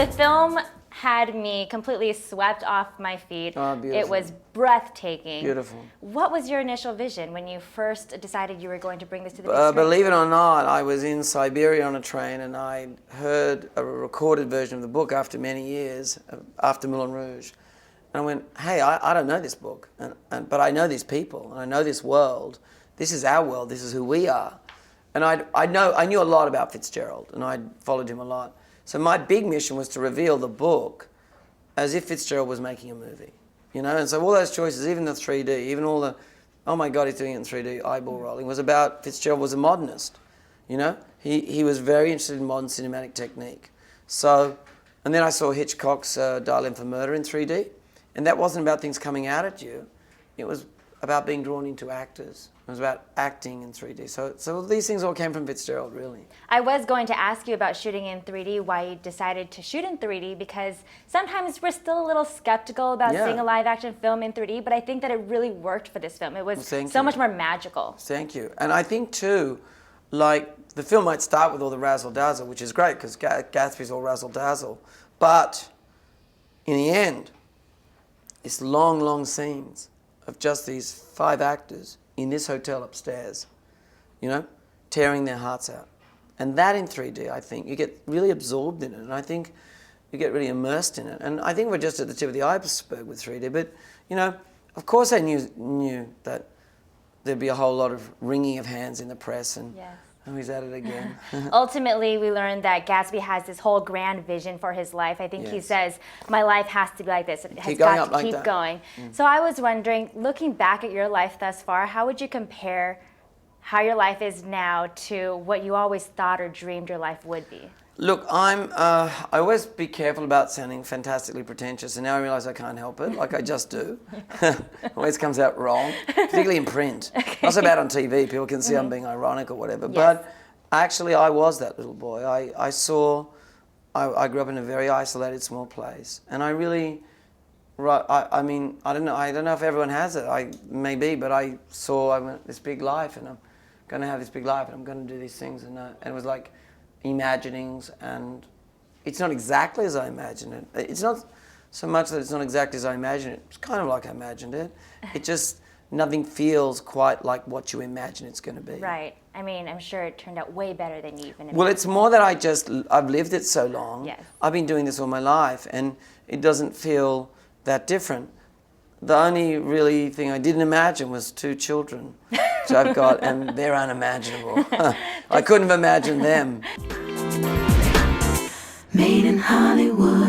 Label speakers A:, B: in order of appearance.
A: The film had me completely swept off my feet.
B: Oh, beautiful.
A: It was breathtaking.
B: Beautiful.
A: What was your initial vision when you first decided you were going to bring this to the big screen?
B: Believe it or not, I was in Siberia on a train and I heard a recorded version of the book after many years, after Moulin Rouge. And I went, hey, I don't know this book, but I know these people, and I know this world. This is our world, this is who we are. And I knew a lot about Fitzgerald, and I'd followed him a lot. So my big mission was to reveal the book as if Fitzgerald was making a movie, you know? And so all those choices, even the 3D, even all the, oh my God, he's doing it in 3D, eyeball rolling, was about Fitzgerald was a modernist, you know? He was very interested in modern cinematic technique. So, and then I saw Hitchcock's Dial M for Murder in 3D, and that wasn't about things coming out at you. It was about being drawn into actors. It was about acting in 3D. So these things all came from Fitzgerald, really.
A: I was going to ask you about shooting in 3D, why you decided to shoot in 3D, because sometimes we're still a little skeptical about seeing a live action film in 3D, but I think that it really worked for this film. It was so much more magical.
B: Thank you. And I think too, like, the film might start with all the razzle-dazzle, which is great, because Gatsby's all razzle-dazzle. But in the end, it's long, long scenes of just these 5 actors in this hotel upstairs, you know, tearing their hearts out. And that in 3D, I think, you get really absorbed in it, and I think you get really immersed in it. And I think we're just at the tip of the iceberg with 3D, but, you know, of course I knew that there'd be a whole lot of wringing of hands in the press, and oh, he's at it again.
A: Ultimately, we learned that Gatsby has this whole grand vision for his life. I think he says, my life has to be like this. It has got to keep going. So I was wondering, looking back at your life thus far, how would you compare how your life is now to what you always thought or dreamed your life would be?
B: Look, I always be careful about sounding fantastically pretentious, and now I realize I can't help it, like I just do. Always comes out wrong, particularly in print. Not so bad on TV, people can see I'm being ironic or whatever, but actually I was that little boy. I grew up in a very isolated small place, and I really, I mean, I don't know if everyone has it, maybe, but I went this big life, and I'm going to have this big life, and I'm going to do these things, and it was like, imaginings, and it's not exactly as I imagined it. It's not so much that it's not exactly as I imagined it. It's kind of like I imagined it. It just, nothing feels quite like what you imagine it's going to be.
A: Right. I mean, I'm sure it turned out way better than you even imagined.
B: Well, it's more that I've lived it so long.
A: Yes.
B: I've been doing this all my life, and it doesn't feel that different. The only really thing I didn't imagine was 2 children, which I've got, and they're unimaginable. I couldn't have imagined them.
C: Made in Hollywood.